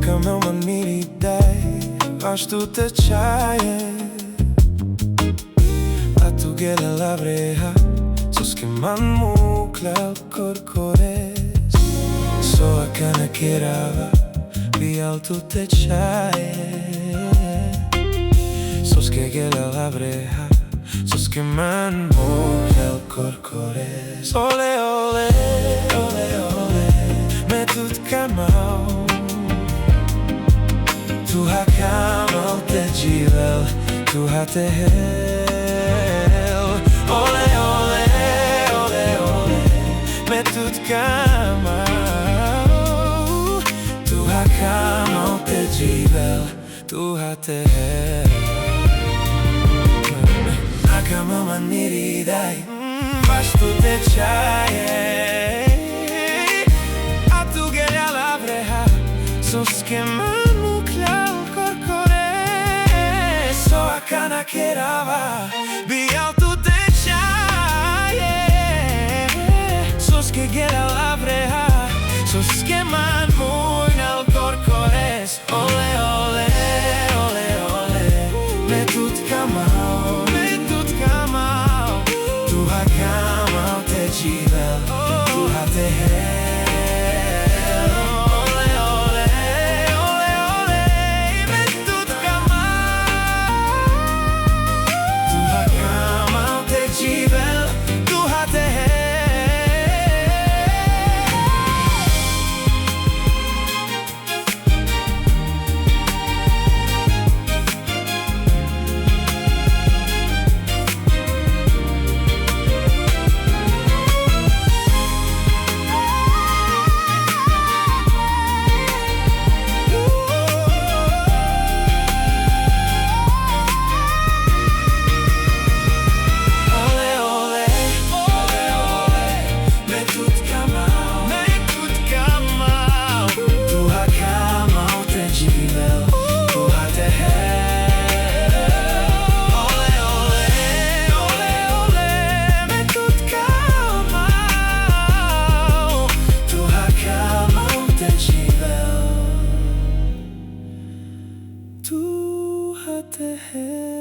Nakamel man miri daj, ashtu të qaje. A tu gele la vreha, sos que man mu klal korkores. So a kana kerava, vi altu të qaje. Sos que gele la vreha, sos que man mu klal korkores. Ole, ole, ole, ole, me tut kamau. Tu ha kamal te gjivel, tu ha te hel. Ole, ole, ole, ole, me tut kamau. Tu ha kamal te gjivel, tu ha te hel. Nakamel man miri daj, ashtu të qaje. A tu gele la vreha, sos que man mu klal korkores. So a kana kerava, vi altu të qaje. Sos que gele la vreha, sos que man mu klal korkores. Ole, ole, ole, ole, me tut kamau. Tu ha kamal te gjivel, tu ha te hel. Ole, ole, ole, ole, me tut kamau. Tu ha kamal te gjivel, tu ha te hel. Tu ha te hel.